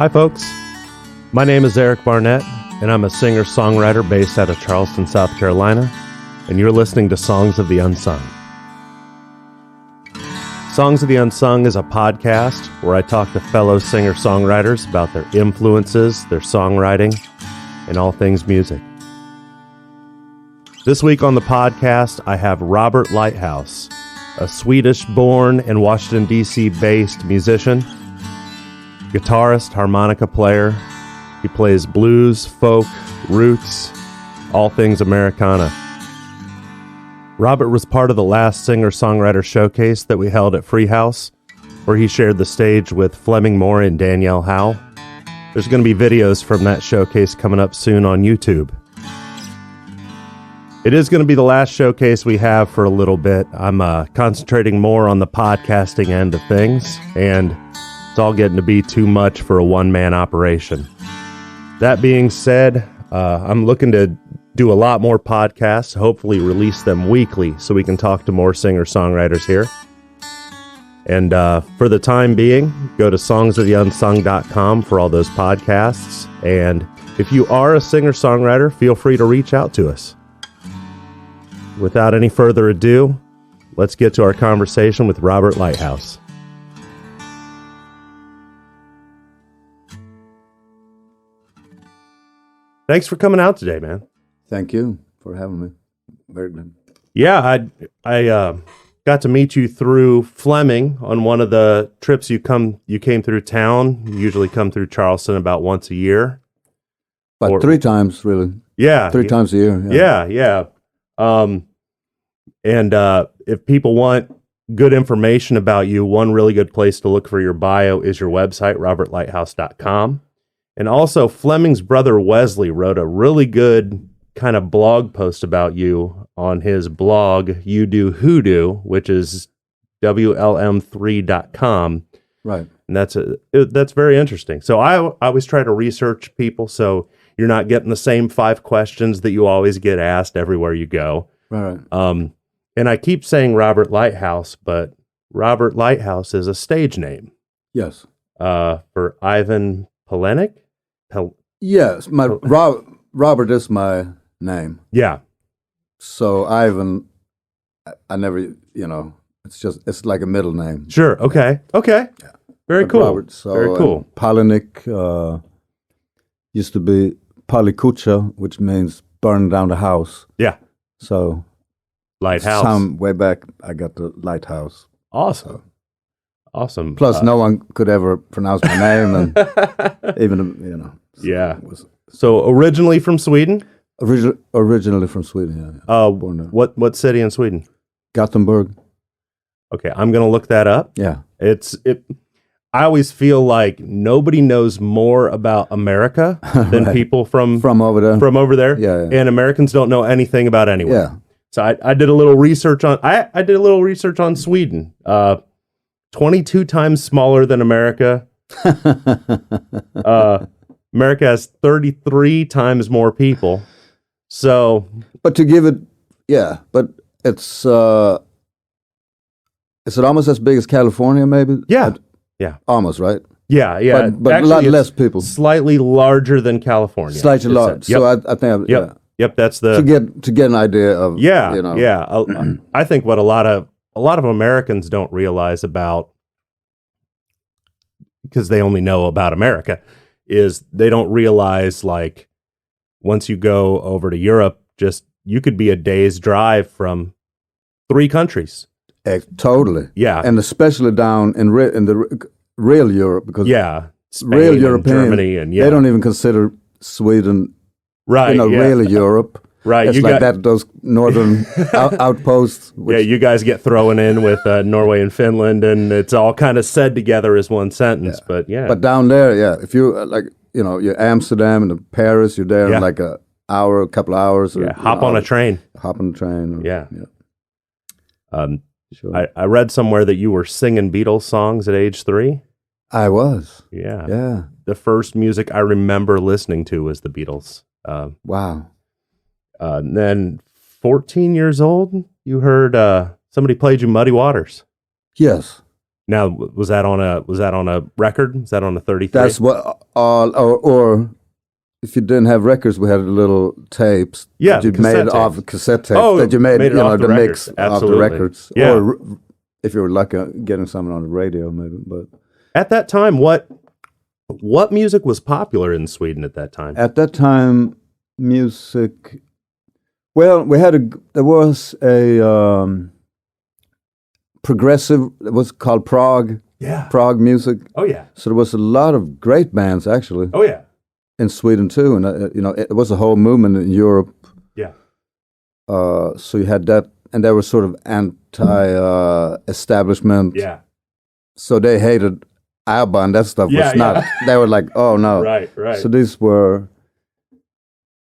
Hi, folks. My name is Eric Barnett, and I'm a singer-songwriter based out of Charleston, South Carolina, and you're listening to Songs of the Unsung. Songs of the Unsung is a podcast where I talk to fellow singer-songwriters about their influences, their songwriting, and all things music. This week on the podcast, I have Robert Lighthouse, a Swedish-born and Washington D.C. based musician, guitarist, harmonica player. He plays blues, folk, roots, all things Americana. Robert was part of the last singer-songwriter showcase that we held at Free House, where he shared the stage with Fleming Moore and Danielle Howe. There's going to be videos from that showcase coming up soon on YouTube. It is going to be the last showcase we have for a little bit. I'm concentrating more on the podcasting end of things, and it's all getting to be too much for a one-man operation. That being said, I'm looking to do a lot more podcasts, hopefully release them weekly so we can talk to more singer-songwriters here. And for the time being, go to songsoftheunsung.com for all those podcasts. And if you are a singer-songwriter, feel free to reach out to us. Without any further ado, let's get to our conversation with Robert Lighthouse. Thanks for coming out today, man. Thank you for having me. Very good. Yeah, I got to meet you through Fleming on one of the trips you came through town. You usually come through Charleston about once a year. But 3 times, really. Yeah. 3 times a year. Yeah. And if people want good information about you, one really good place to look for your bio is your website, robertlighthouse.com. And also, Fleming's brother Wesley wrote a really good kind of blog post about you on his blog, You Do Hoodoo, which is WLM3.com. Right. And that's very interesting. So I always try to research people so you're not getting the same 5 questions that you always get asked everywhere you go. Right. And I keep saying Robert Lighthouse, but Robert Lighthouse is a stage name. Yes. For Ivan Palenik? Yes. Robert is my name. Yeah. So Ivan, I never, it's like a middle name. Sure. Okay. Yeah. Very cool. Robert, Very cool. Palenik used to be Palikucha, which means burn down the house. Yeah. So Lighthouse. Some way back, I got the Lighthouse. Awesome. Plus, no one could ever pronounce my name, and even So yeah. So originally from Sweden. Originally from Sweden. Yeah. Born there. What city in Sweden? Gothenburg. Okay, I'm gonna look that up. Yeah. I always feel like nobody knows more about America than Right. people from over there. From over there. Yeah. And Americans don't know anything about anywhere. Yeah. So I did a little research on I did a little research on Sweden. 22 times smaller than America. America has 33 times more people. So, but to give it, but it's is it almost as big as California? Maybe. Yeah. Almost, right? Yeah. But Actually, a lot less people. Slightly larger than California. Slightly larger. Yep. So I think. Yep. That's the to get an idea of. Yeah. I think what a lot of Americans don't realize about, because they only know about America, is they don't realize, like, once you go over to Europe, you could be a day's drive from 3 countries. Totally. Yeah. And especially down in the real Europe, because Spain real and European, Germany, and they don't even consider Sweden, right? Real Europe. Right. It's like those northern outposts. You guys get thrown in with Norway and Finland, and it's all kind of said together as one sentence. Yeah. But down there, if you you're Amsterdam and Paris, you're there in like a couple of hours. Or, hop on a train. Hop on a train. Sure. I read somewhere that you were singing Beatles songs at age 3. I was. Yeah. The first music I remember listening to was the Beatles. Wow. And then 14 years old, you heard somebody played you Muddy Waters. Yes. Now, was that on a record? Was that on a 33? That's what all, or if you didn't have records, we had little tapes that you made off cassette tapes that you made it off the records. mix off the records. Yeah. Or if you were lucky, getting something on the radio, maybe. But at that time, what music was popular in Sweden at that time? At that time, music. Well, there was a progressive. It was called prog. Yeah. Prog music. Oh yeah. So there was a lot of great bands actually. Oh yeah. In Sweden too, and it was a whole movement in Europe. Yeah. So you had that, and they were sort of anti-establishment. Yeah. So they hated ABBA and that stuff was not. They were like, oh no. Right. So these were,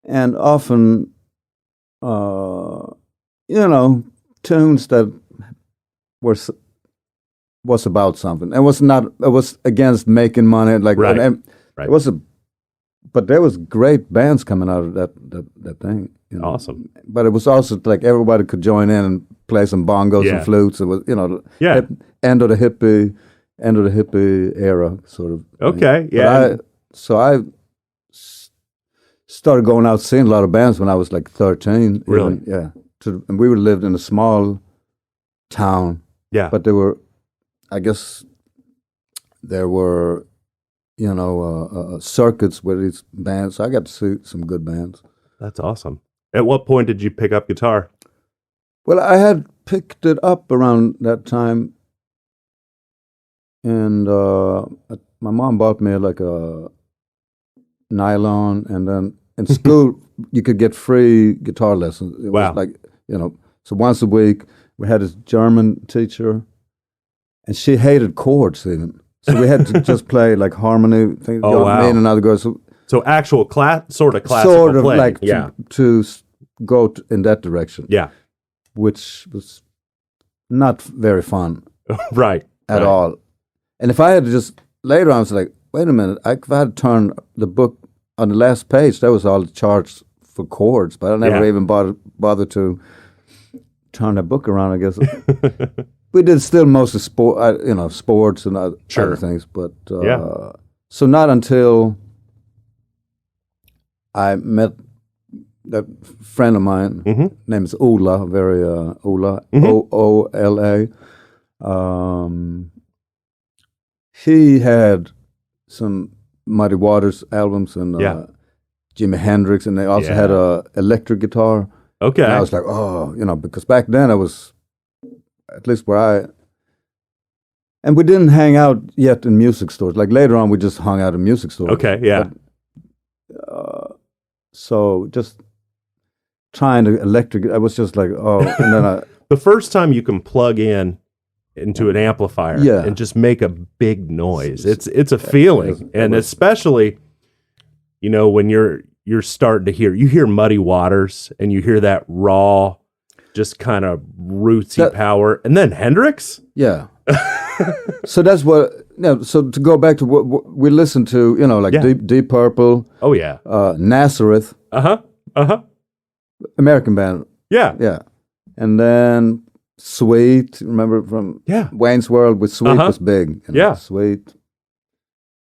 and often, tunes that was about something. It was not. It was against making money. Like right. It was but there was great bands coming out of that thing. Awesome. But it was also like everybody could join in and play some bongos and flutes. It was end of the hippie era sort of. Okay. Thing. Yeah. I started going out seeing a lot of bands when I was like 13. Really? Yeah. And we lived in a small town. Yeah. But there were circuits with these bands. So I got to see some good bands. That's awesome. At what point did you pick up guitar? Well, I had picked it up around that time, and my mom bought me like a nylon, and then in school you could get free guitar lessons. It was like, so once a week we had this German teacher, and she hated chords even. So we had to just play like harmony things. Oh, wow. Me and another girl. So actual sort of classical sort of playing. like to go in that direction. Yeah. Which was not very fun. Right. At all. And if I had to just, later on I was like, wait a minute, if I had to turn the book on the last page, that was all the charts for chords, but I never even bothered to turn that book around, I guess. We did still mostly sports and other things, but so not until I met that friend of mine, name is Ola, Ola, O-O-L-A. He had some Muddy Waters albums and Jimi Hendrix, and they also had a electric guitar. Okay. And I was like, because back then I was, at least and we didn't hang out yet in music stores. Like later on, we just hung out in music stores. Okay, yeah. But, so just trying to I was just like, and then the first time you can plug into an amplifier and just make a big noise, it's a feeling, and especially, when you're starting to hear Muddy Waters and you hear that raw, just kind of rootsy power, and then Hendrix. Yeah. So that's what. So to go back to what we listened to, Deep Purple. Oh yeah. Nazareth. American band. Yeah. And then Sweet. Remember from Wayne's World with Sweet was big. Sweet.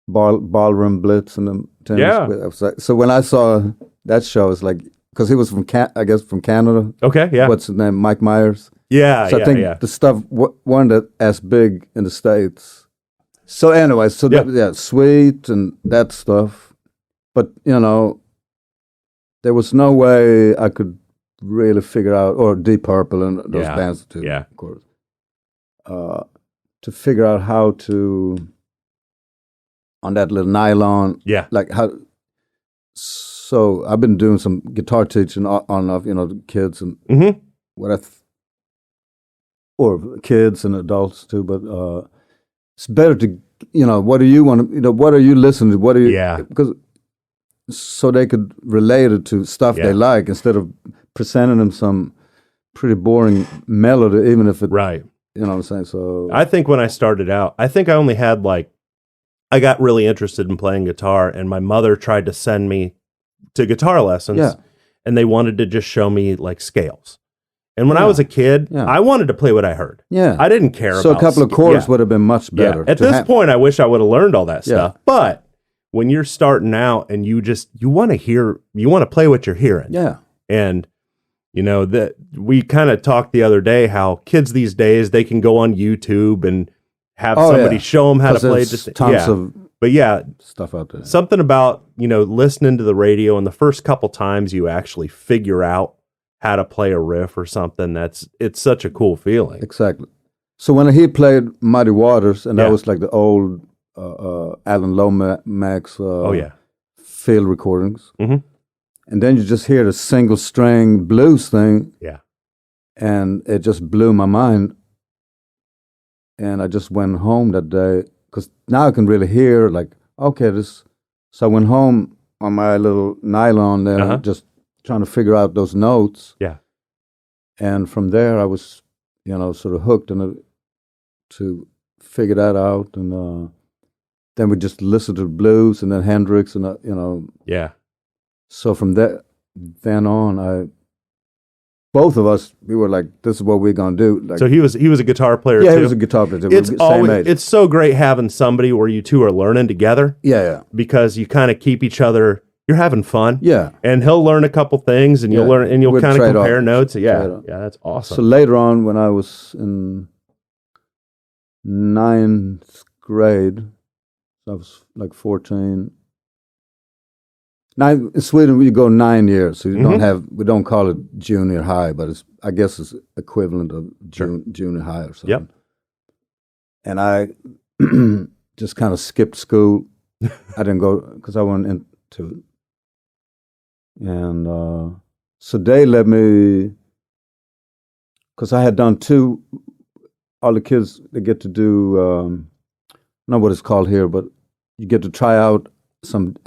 Ballroom Blitz and the So when I saw that show, it's like, because he was from Canada. Okay, yeah. What's his name? Mike Myers. Yeah, so I think the stuff wasn't as big in the States. So anyway, Sweet and that stuff. But, there was no way I could really figure out, or Deep Purple and those bands too, of course, to figure out how to, on that little nylon, like how. So I've been doing some guitar teaching on off, the kids and or kids and adults too. But it's better to, what do you want to, what are you listening to? What are you? Because so they could relate it to stuff they like instead of presenting them some pretty boring melody, even if it, you know what I'm saying? So I think when I started out, I think I only had I got really interested in playing guitar, and my mother tried to send me to guitar lessons, and they wanted to just show me scales. And when I was a kid, I wanted to play what I heard. Yeah. I didn't care about. So a couple of chords would have been much better. At this point, I wish I would have learned all that stuff. But when you're starting out and you want to play what you're hearing. Yeah. And, that we kind of talked the other day how kids these days, they can go on YouTube and have somebody show them how to play. Tons of but yeah, stuff out there. Something about, listening to the radio and the first couple times you actually figure out how to play a riff or something, it's such a cool feeling. Exactly. So when he played Muddy Waters, and that was like the old Alan Lomax field recordings, and then you just hear the single string blues thing, and it just blew my mind. And I just went home that day, because now I can really hear, like, okay, this. So I went home on my little nylon there, just trying to figure out those notes. Yeah. And from there, I was, sort of hooked to figure that out. And then we just listened to the blues, and then Hendrix, and, Yeah. So from then on, both of us, we were like, this is what we're going to do. Like, so he was a guitar player, yeah, too? he was a guitar player. It's so great having somebody where you two are learning together. Yeah. Because you kind of keep each other, you're having fun. Yeah. And he'll learn a couple things, and you'll learn, and you'll kind of compare notes. Yeah, that's awesome. So later on, when I was in 9th grade, I was like 14. In Sweden, we go 9 years, so we don't call it junior high, but I guess it's equivalent of junior high or something. Yep. And I just kind of skipped school. I didn't go because I went into it. And so they let me, because I had done all the kids, they get to do, not what it's called here, but you get to try out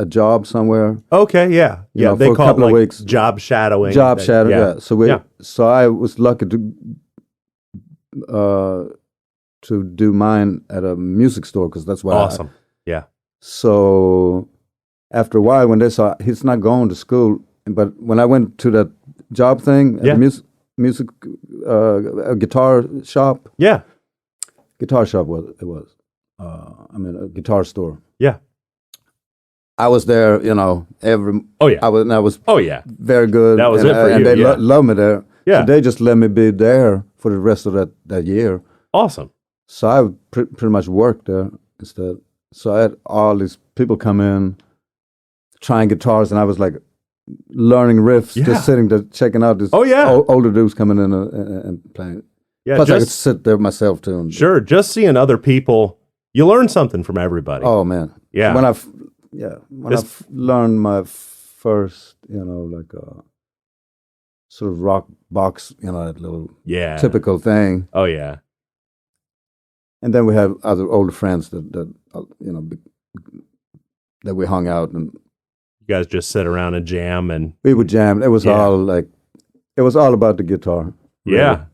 a job somewhere. Okay, yeah. Yeah, they call for a couple it of weeks. Job shadowing. Job shadowing, yeah. So I was lucky to do mine at a music store, because that's why. Awesome. Yeah. So after a while, when they saw he's not going to school, but when I went to that job thing at the music a guitar shop. Yeah. Guitar shop was. A guitar store. Yeah. I was there, every. Oh yeah. I was. Oh yeah. Very good. That was it for you. And they love me there. Yeah. So they just let me be there for the rest of that year. Awesome. So I pretty much worked there instead. So I had all these people come in, trying guitars, and I was like learning riffs, just sitting there checking out these older dudes coming in and playing. Yeah. Plus I could sit there myself too. And just seeing other people, you learn something from everybody. Oh man. Yeah. When I learned my first, sort of rock box, that little typical thing. Oh yeah. And then we had other older friends that we hung out, and you guys just sit around and jam, and we would jam. It was all about the guitar. Really. Yeah.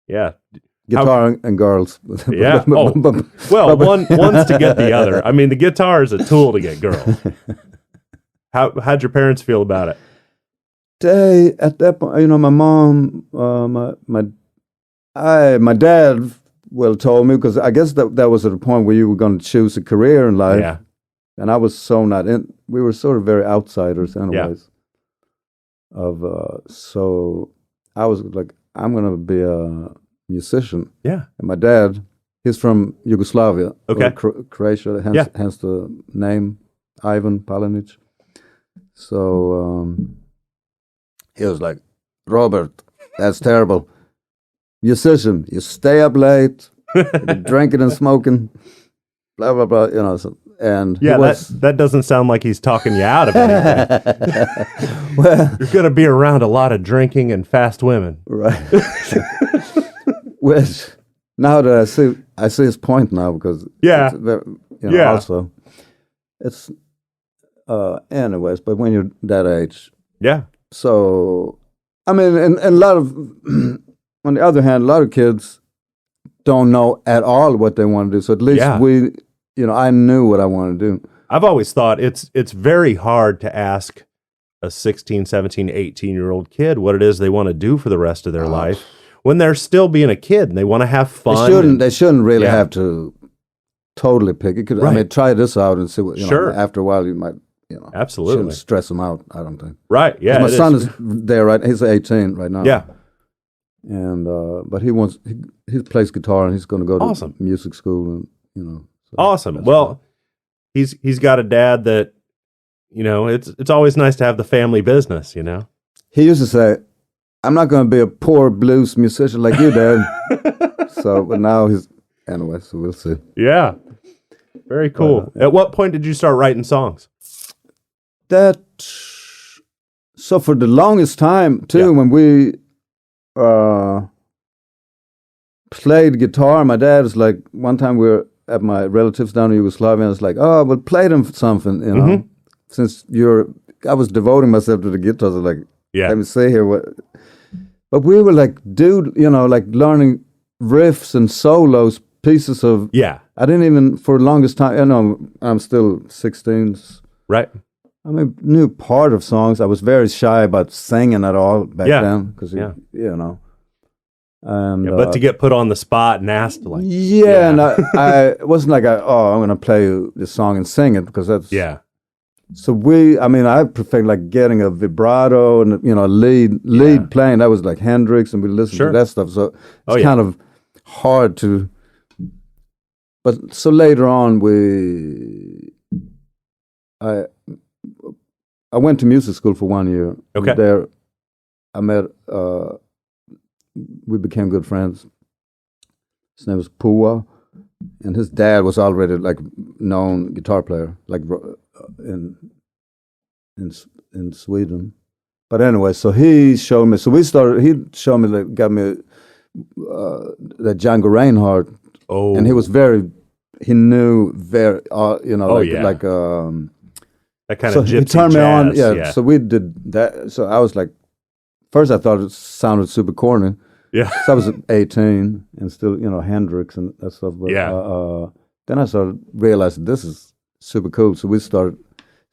Yeah. Guitar and girls. Yeah. Oh. Well, one's to get the other. I mean, the guitar is a tool to get girls. How'd your parents feel about it? At that point, my mom, my dad, told me, because I guess that was at the point where you were going to choose a career in life. Yeah. And I was so not in. We were sort of very outsiders, anyways. So I was like, I'm going to be a musician. Yeah. And my dad, he's from Yugoslavia. Okay. Croatia, hence the name, Ivan Palinic. So he was like, Robert, that's terrible. Musician, you stay up late, drinking and smoking, blah, blah, blah, So, and that doesn't sound like he's talking you out of anything. Well, you're going to be around a lot of drinking and fast women. Right. Which, now that I see his point now, because also it's anyways, but when you're that age, so I mean, and a lot of on the other hand, a lot of kids don't know at all what they want to do, so at least I knew what I wanted to do. I've always thought it's very hard to ask a 16, 17, 18-year-old kid what it is they want to do for the rest of their life when they're still being a kid and they want to have fun. They shouldn't really have to totally pick. It could, I Right. mean, try this out and see what, you Sure. know, after a while you might, you know, Absolutely. shouldn't stress them out, I don't think. Right. Yeah. My it son is there, right? He's 18 right now. Yeah. And, but he plays guitar and he's going to go to Awesome. music school and, you know. So Awesome. that's Well, he's got a dad that, you know, it's always nice to have the family business, you know. He used to say, I'm not going to be a poor blues musician like you, Dad. So, but now anyway, so we'll see. Yeah. Very cool. At what point did you start writing songs? So for the longest time, too, when we played guitar, my dad was like, one time we were at my relatives down in Yugoslavia, and I was like, oh, well, play them something, you know. Mm-hmm. Since I was devoting myself to the guitar, so like, Yeah. let me see here what. But we were like, you know, like learning riffs and solos, pieces of. Yeah. I didn't even, for the longest time, you know, I'm still 16. Right. I mean, knew part of songs. I was very shy about singing at all back then, because, you know. And, But to get put on the spot and asked, like. Yeah, and it wasn't like, I'm going to play you this song and sing it, because that's. Yeah. So I prefer like getting a vibrato and, you know, lead playing. That was like Hendrix, and we listened to that stuff. So it's kind of hard to. But so later on, I went to music school for 1 year. Okay. There, I met. We became good friends. His name was Pua, and his dad was already like known guitar player, like in Sweden. But anyway, so he showed me. So he showed me, like, got me that Django Reinhardt. Oh. And he knew very, you know, that kind of gypsy he turned jazz. me on, So we did that. So I was like, first I thought it sounded super corny. Yeah. So I was 18 and still, you know, Hendrix and that stuff. But then I started realizing this is super cool. So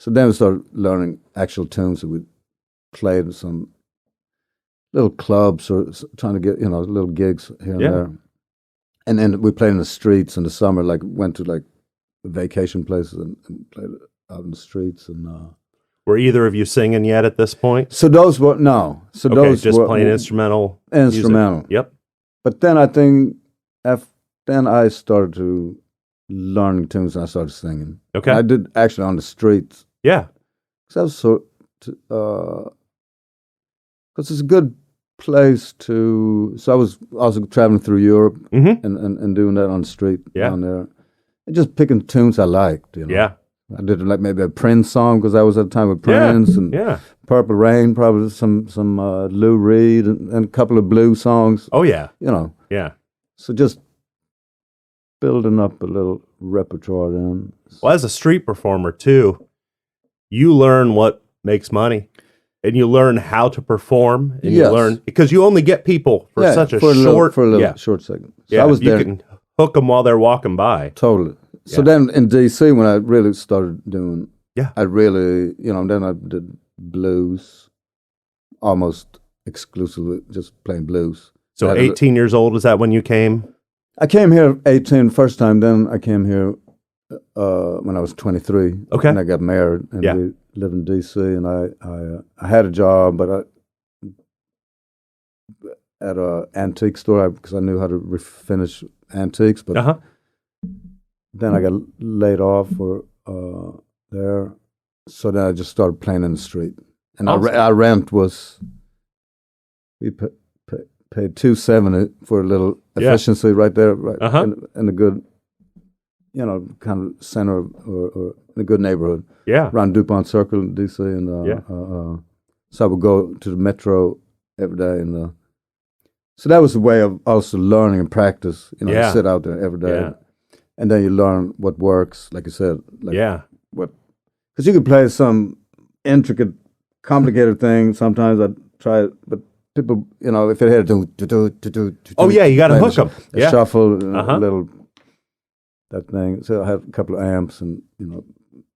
then we started learning actual tunes. So we played some little clubs or trying to get, you know, little gigs here and there. And then we played in the streets in the summer, like went to like vacation places and played out in the streets. And were either of you singing yet at this point? so those were no. So Okay, those just were playing instrumental. Instrumental. Music. Yep. But then I think then I started to learn tunes and I started singing. Okay. I did actually on the streets. Yeah. Because it's a good place to. So I was also traveling through Europe and doing that on the street down there, and just picking tunes I liked. You know? Yeah. I did like maybe a Prince song because I was at the time with Prince and Purple Rain, probably some Lou Reed and a couple of blues songs. Oh yeah. You know. Yeah. So just building up a little repertoire then. Well, as a street performer too, you learn what makes money. And you learn how to perform, and you learn because you only get people for such a short segment. So I was you there. Can hook them while they're walking by. Totally. So then in D.C. when I really started doing, I really, you know, then I did blues, almost exclusively just playing blues. So 18 years old, is that when you came? I came here 18 first time. Then I came here when I was 23. Okay. And I got married, and we lived in D.C. And I had a job, but at an antique store because I knew how to refinish antiques. But then I got laid off for there, so then I just started playing in the street. And our rent was we paid $270 for a little efficiency right there, in a good, you know, kind of center or in a good neighborhood. Yeah, around DuPont Circle in DC, and so I would go to the metro every day, and so that was a way of also learning and practice. You know, you sit out there every day, and then you learn what works. Like you said, what because you could play some intricate, complicated thing. Sometimes I try it, but people, you know, if it had to do. Oh yeah, you got to hook them. Shuffle, a little that thing. So I had a couple of amps, and you know.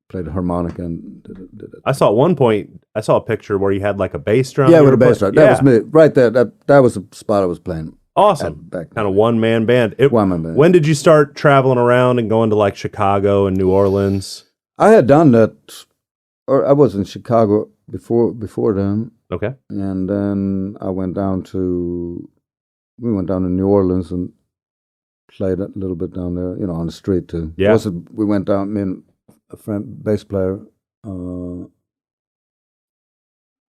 Played the harmonica and did it. I saw at one point, I saw a picture where you had like a bass drum. Yeah, with a bass drum. That was me. Right there. That was the spot I was playing. Awesome. Kind of one-man band. One-man band. When did you start traveling around and going to like Chicago and New Orleans? I had done that, or I was in Chicago before then. Okay. And then we went down to New Orleans and played a little bit down there, on the street too. Yeah. We went down, me and a friend, bass player,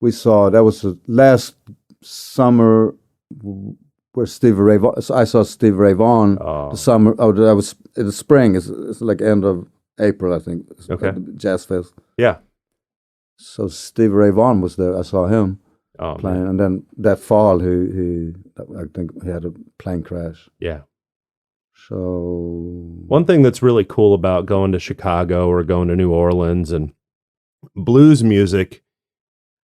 we saw, that was the last summer where Stevie Ray Vaughan, so I saw Stevie Ray Vaughan the summer, that was in the spring, it's like end of April, I think. Okay. At the Jazz Fest. Yeah. So Stevie Ray Vaughan was there, I saw him playing, man. and then that fall, I think he had a plane crash. Yeah. So one thing that's really cool about going to Chicago or going to New Orleans and blues music,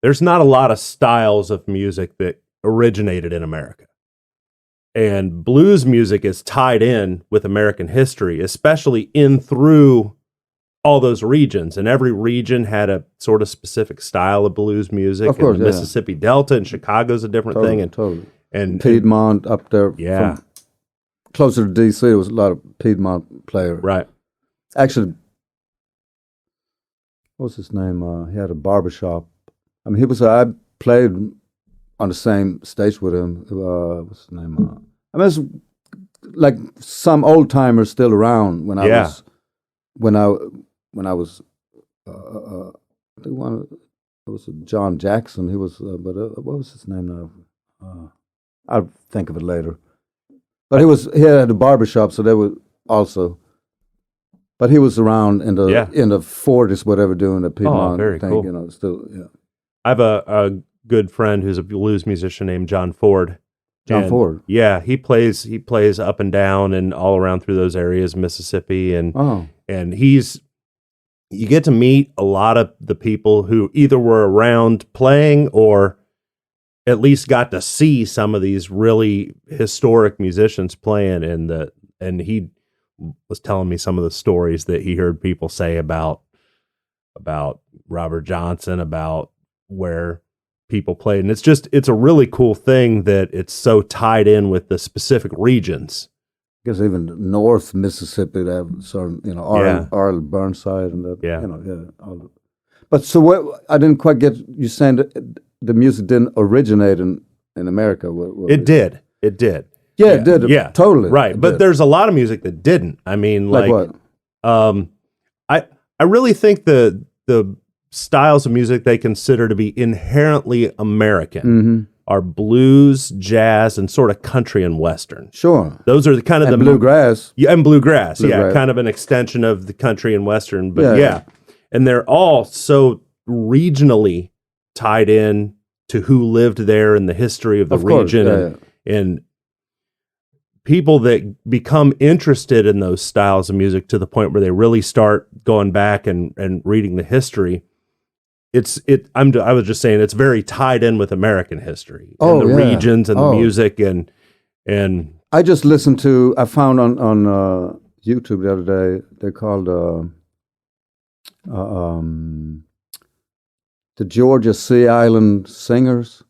there's not a lot of styles of music that originated in America. And blues music is tied in with American history, especially in through all those regions. And every region had a sort of specific style of blues music. Of course, and the Mississippi Delta and Chicago's a different thing. And Piedmont up there. Yeah. Closer to D.C., there was a lot of Piedmont players. Right. Actually, what was his name? He had a barbershop. I mean, I played on the same stage with him. What's his name? I mean, it's like some old timers still around when I was I think it was John Jackson. He was, but what was his name now? I'll think of it later. But he had a barbershop, so they were also. But he was around in the 40s, whatever, doing the Piedmont very thing. Cool. Still, yeah. I have a good friend who's a blues musician named John Ford. John Ford. Yeah, he plays up and down and all around through those areas, Mississippi, and you get to meet a lot of the people who either were around playing or at least got to see some of these really historic musicians playing, and he was telling me some of the stories that he heard people say about Robert Johnson, about where people played. And it's a really cool thing that it's so tied in with the specific regions. Because even North Mississippi, they have sort of, Arl Burnside and that, But so what, I didn't quite get, you saying that the music didn't originate in America. It did. Yeah, it did. Yeah, totally. Right. But there's a lot of music that didn't. I mean, like what? I really think the styles of music they consider to be inherently American are blues, jazz, and sort of country and western. Sure. Those are the kind of the bluegrass. Yeah, and bluegrass. Yeah, kind of an extension of the country and western. But yeah. And they're all so regionally tied in to who lived there and the history of the region. And people that become interested in those styles of music to the point where they really start going back and reading the history. I was just saying it's very tied in with American history and the regions and the music and I just listened to, I found on YouTube the other day, they're called the Georgia Sea Island Singers.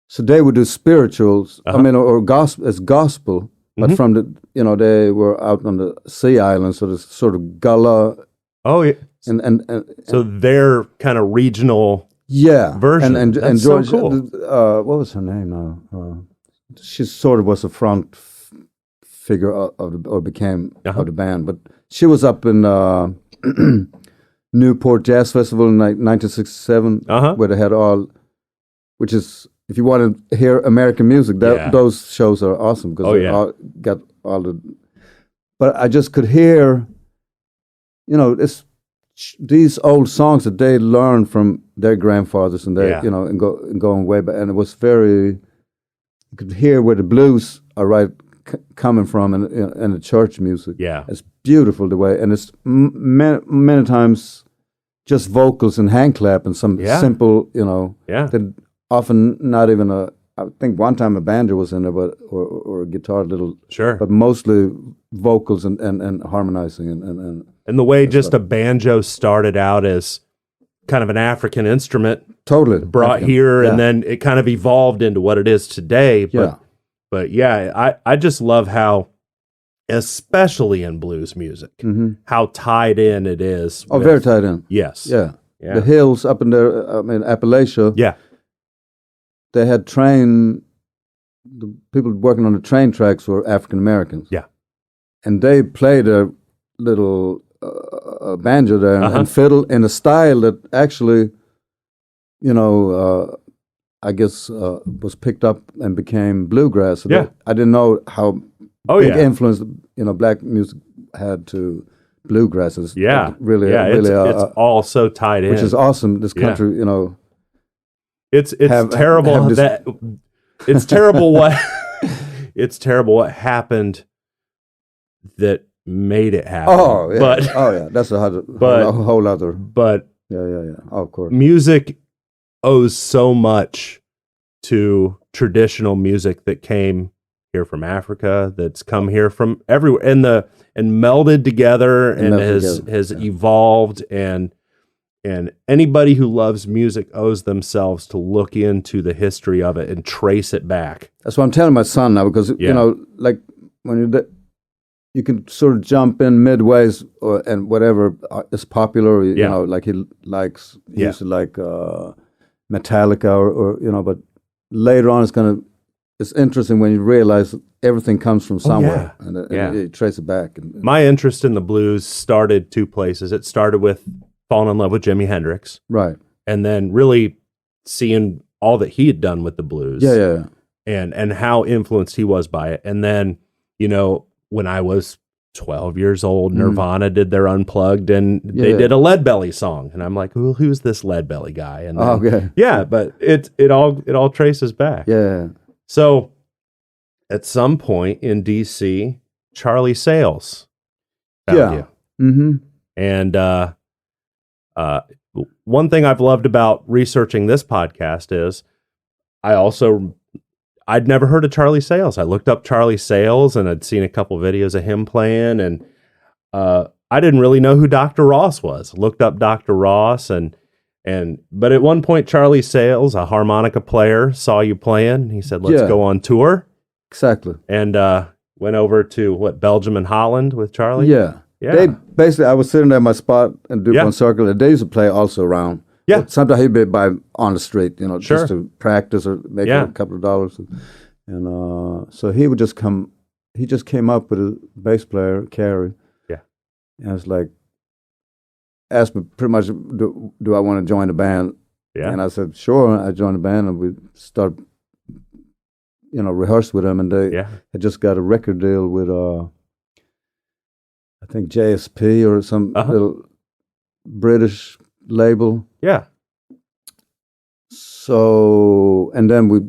So they would do spirituals, I mean, or gospel as gospel, but from the, they were out on the Sea Island, so there's sort of Gullah. Oh yeah. And so they're kind of regional version. And That's Georgia, so cool. What was her name now? She sort of was a front figure became of the band, but she was up in Newport Jazz Festival in 1967, where they had which is, if you want to hear American music, those shows are awesome because got all the. But I just could hear, these old songs that they learned from their grandfathers and their, and going way back, and it was very. You could hear where the blues are coming from, and the church music. Yeah, it's beautiful the way, and it's many times just vocals and hand clap and some simple, that often not even I think one time a banjo was in there, but or a guitar, a little, but mostly vocals and harmonizing and the way just a banjo started out as kind of an African instrument, totally brought African. Here, and then it kind of evolved into what it is today. But But yeah, I just love how, especially in blues music, how tied in it is. Oh, very tied in. Yes. Yeah. The hills up in there, Appalachia. Yeah. They had the people working on the train tracks were African Americans. Yeah. And they played a little banjo there and fiddle in a style that actually, I guess was picked up and became bluegrass. So I didn't know how big influence black music had to bluegrass. It's really, it's all so tied in, which is awesome. This country, it's terrible that it's terrible what it's terrible what happened that made it happen. Oh yeah, that's a whole other. But yeah. Oh, of course, music owes so much to traditional music that came here from Africa, that's come here from everywhere, and melded together and has evolved, and anybody who loves music owes themselves to look into the history of it and trace it back. That's what I'm telling my son now, because like when you can sort of jump in midways and whatever is popular, like he used to like Metallica or but later on it's interesting when you realize everything comes from somewhere and you trace it back. My interest in the blues started two places. It started with falling in love with Jimi Hendrix. Right. And then really seeing all that he had done with the blues. Yeah. And how influenced he was by it. And then, when I was 12 years old, Nirvana did their Unplugged, and they did a Leadbelly song. And I'm like, well, who's this Leadbelly guy? And then, but it all traces back. Yeah. So at some point in D.C., Charlie Sales found you. Mm-hmm. And one thing I've loved about researching this podcast is I'd never heard of Charlie Sales. I looked up Charlie Sales and I'd seen a couple videos of him playing, and I didn't really know who Dr. Ross was. Looked up Dr. Ross but at one point Charlie Sales, a harmonica player, saw you playing. He said, "Let's go on tour." Exactly. And went over to Belgium and Holland with Charlie. Yeah. They basically, I was sitting there in my spot in DuPont Circle, and they used to play also around. Yeah. But sometimes he'd be on the street, just to practice or make a couple of dollars. And so he would just come. He just came up with a bass player, Carrie. Yeah. And it's like, asked me pretty much, do I want to join the band? Yeah. And I said, sure. I joined the band, and we started, rehearsed with them. And they had just got a record deal with, I think, JSP or some little British label. Yeah. So, and then we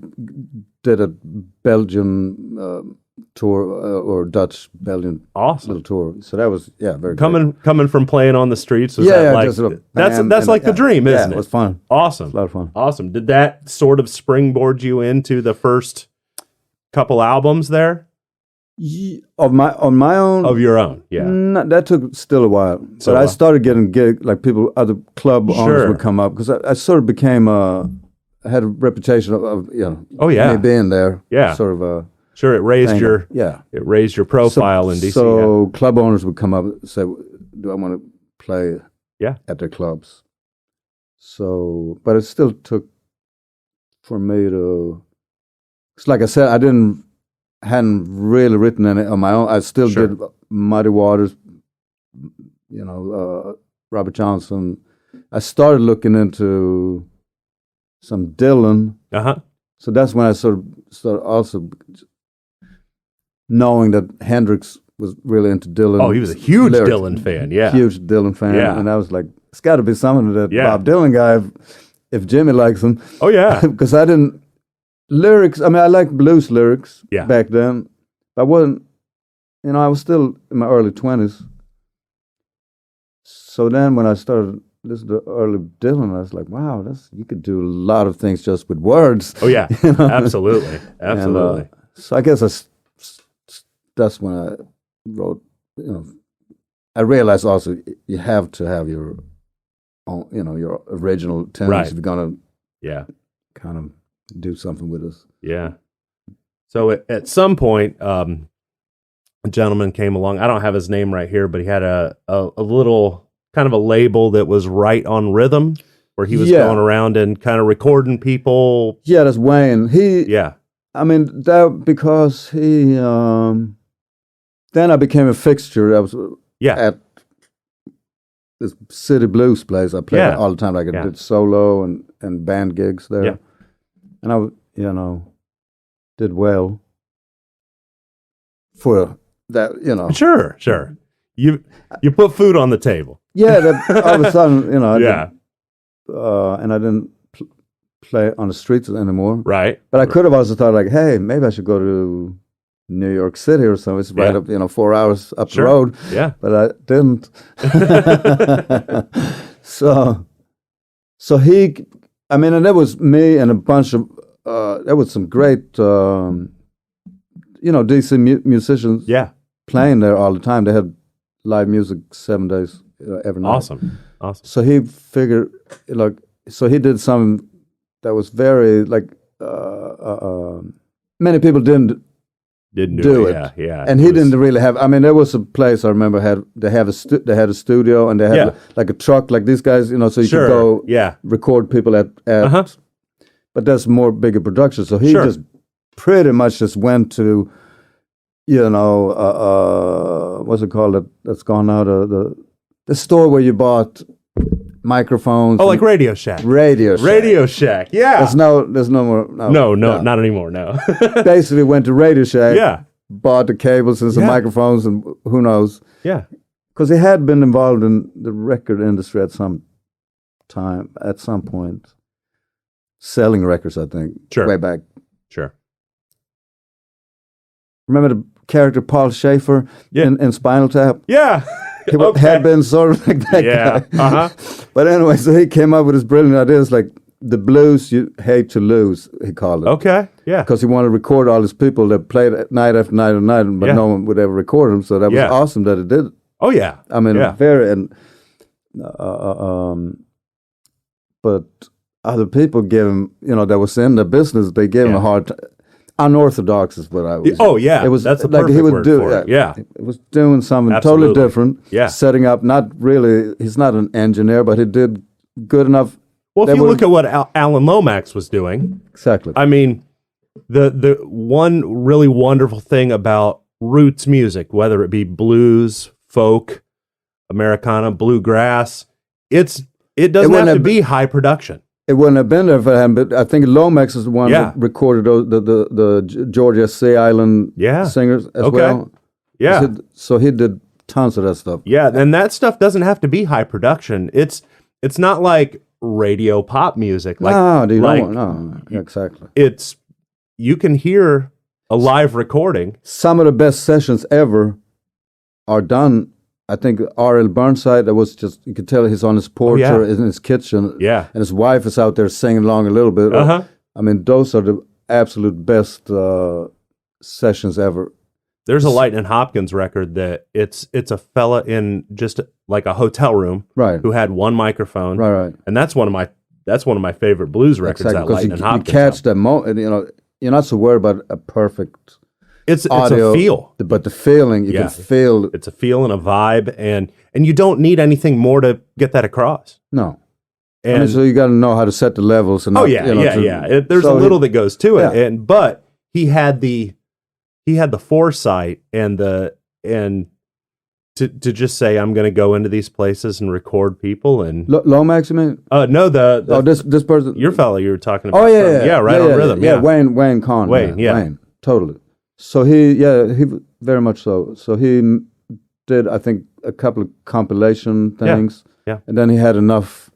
did a Belgian tour or Dutch Belgian little tour. So that was very coming from playing on the streets. Was that like, that's like the dream, isn't it? It was fun. Awesome. A lot of fun. Awesome. Did that sort of springboard you into the first couple albums there? On my own? Of your own, yeah. That took still a while. But I started getting gigs, like other club owners would come up, because I sort of became I had a reputation of me being there. Yeah. Sort of sure, it raised your profile in DC. So club owners would come up and say, do I want to play at their clubs? So, but it still took for me to, it's like I said, hadn't really written any on my own. I still did Muddy Waters, Robert Johnson. I started looking into some Dylan. So that's when I sort of started also knowing that Hendrix was really into Dylan. Oh, he was a huge Dylan fan, Huge Dylan fan. Yeah. And I was like, it's got to be something that Bob Dylan guy, if Jimmy likes him. Oh, yeah. Because I didn't... Lyrics, I liked blues lyrics back then. I wasn't, I was still in my early 20s. So then when I started listening to early Dylan, I was like, wow, you could do a lot of things just with words. Oh, yeah, absolutely. Absolutely. And, so I guess that's when I wrote, I realized also you have to have your own, your original tunes if you're going to kind of do something with us. Yeah. So at some point, a gentleman came along. I don't have his name right here, but he had a little kind of a label that was Right on Rhythm, where he was going around and kind of recording people. Yeah, that's Wayne. I mean, that because he. Then I became a fixture. I was at this City Blues place. I played all the time. Like I did solo and band gigs there. Yeah. And I, did well for that, Sure. You put food on the table. Yeah, all of a sudden, I and I didn't play on the streets anymore. Right. But I could have also thought like, hey, maybe I should go to New York City or something. It's right up, 4 hours up the road. Yeah. But I didn't. So he, and that was me and a bunch of, there was some great, D.C. musicians playing there all the time. They had live music 7 days every night. Awesome. So he figured, so he did something that was very, many people didn't do it. Yeah. And he didn't really have. There was a place I remember they had a studio and they had like a truck like these guys, so you could go record people at. But that's more bigger production. So he just pretty much just went to, what's it called? That's gone out of the store where you bought microphones. Oh, like Radio Shack. Radio Shack. Yeah. There's no more. No, not anymore. No. Basically went to Radio Shack. Yeah. Bought the cables and some microphones and who knows. Yeah. Because he had been involved in the record industry at some point. Selling records, I think. Sure. Way back. Sure. Remember the character Paul Schaefer in Spinal Tap? Yeah. He had been sort of like that guy. But anyway, so he came up with his brilliant ideas like the blues you hate to lose, he called it. Okay, yeah. Because he wanted to record all these people that played night after night and night, but no one would ever record them. So that was awesome that it did. Oh, yeah. Very, but other people gave him, that was in the business, they gave him a hard time. Unorthodox is what I was. Oh yeah, it was that's the like perfect he would word do. for it. Yeah, it was doing something totally different. Yeah, setting up. Not really. He's not an engineer, but he did good enough. Well, if you look at what Alan Lomax was doing, exactly. The one really wonderful thing about roots music, whether it be blues, folk, Americana, bluegrass, it doesn't have to be high production. It wouldn't have been there for him, but I think Lomax is the one that recorded the Georgia Sea Island singers as well. Yeah. So he did tons of that stuff. Yeah, and that stuff doesn't have to be high production. It's not like radio pop music. No, exactly. You can hear a live recording. Some of the best sessions ever are done. I think R.L. Burnside, that was just, you could tell he's on his porch or in his kitchen. Yeah. And his wife is out there singing along a little bit. Those are the absolute best sessions ever. There's a Lightnin' Hopkins record that it's a fella in just like a hotel room who had one microphone. Right. And that's one of my favorite blues records, that Lightnin' Hopkins. You catch that moment, you're not so worried about a perfect It's audio, a feel. But the feeling, you can feel. It's a feel and a vibe, and you don't need anything more to get that across. No. And so you got to know how to set the levels. And there's a little that goes to it, but he had the foresight and to just say, I'm going to go into these places and record people. And Lomax, you mean? No, this person, your fellow you were talking about. Oh Right on Rhythm. Yeah, Wayne Kahn. Wayne, totally. So he very much so. So he did, I think, a couple of compilation things. Yeah. And then he had enough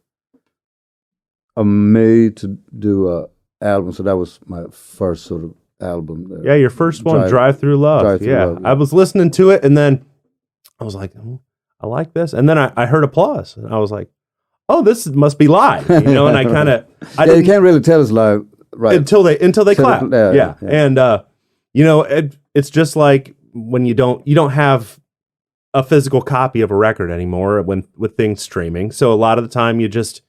of me to do an album. So that was my first sort of album. Yeah, your first one, Drive Through Love. Drive Through Love, I was listening to it, and then I was like, I like this. And then I heard applause, and I was like, oh, this must be live. And I kind of... you can't really tell it's live, right? Until they clap. Yeah. And... it's just like when you don't have a physical copy of a record anymore with things streaming. So a lot of the time you just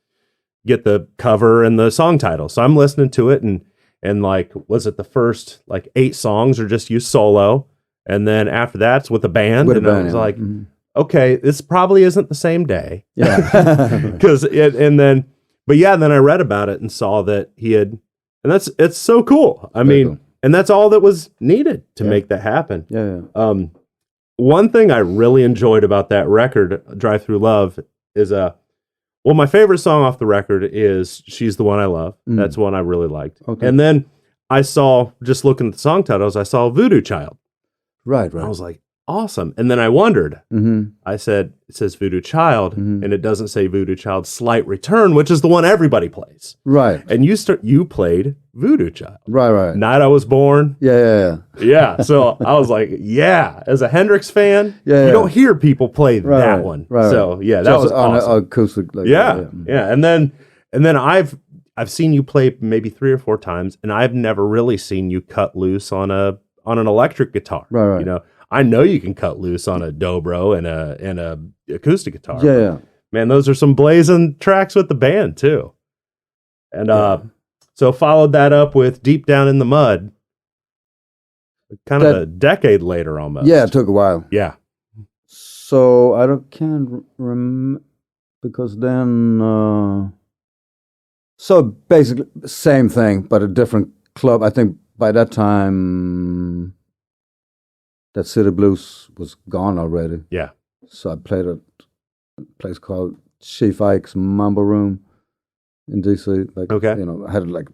get the cover and the song title. So I'm listening to it and And like, was it the first like 8 songs are just you solo, and then after that's with a band? And I was like, okay, this probably isn't the same day. Yeah. Then I read about it and saw that he had, and it's so cool. I mean, cool. And that's all that was needed to make that happen. Yeah. One thing I really enjoyed about that record, Drive Through Love, is my favorite song off the record is She's the One I Love. That's one I really liked. Okay. And then I saw, just looking at the song titles, I saw Voodoo Child. Right. I was like, awesome. And then I wondered, I said, it says Voodoo Child, and it doesn't say Voodoo Child Slight Return, which is the one everybody plays. Right. And you played Voodoo Child. Right. Night I Was Born. Yeah. So I was like, as a Hendrix fan, you don't hear people play that one. Right. So that was awesome. On acoustic. Like yeah. And then I've seen you play maybe 3 or 4 times, and I've never really seen you cut loose on an electric guitar. Right. You know, I know you can cut loose on a dobro and a acoustic guitar. Yeah. Man, those are some blazing tracks with the band too. And so followed that up with Deep Down in the Mud, kind of a decade later almost. Yeah, it took a while. Yeah. So can't remember, because then so basically same thing, but a different club. I think by that time that City Blues was gone already. Yeah. So I played at a place called Chief Ike's Mambo Room in D.C. Like, I had it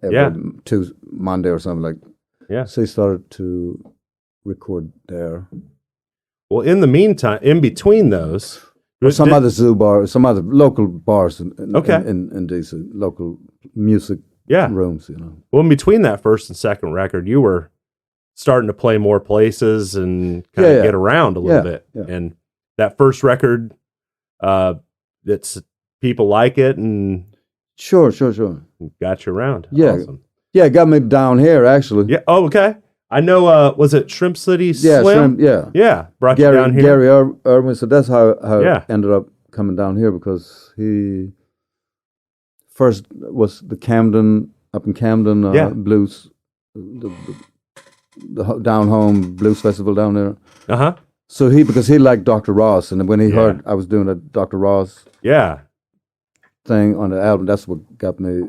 every Tuesday, Monday or something like. Yeah. So he started to record there. Well, in the meantime, in between those, other zoo bars, some other local bars in D.C., local music rooms, Well, in between that first and second record, you were starting to play more places and kind of get around a little bit. Yeah. And that first record, it's people like it and sure got you around. Yeah. Awesome. Yeah, it got me down here actually. Yeah. Oh, okay. I know. Was it Shrimp City Slim? Shrimp, yeah. Brought you down here. Gary Irwin. So that's how I ended up coming down here, because he first was up in Camden blues, the down home blues festival down there. So because he liked Dr. Ross, and when he heard I was doing a Dr. Ross thing on the album, that's what got me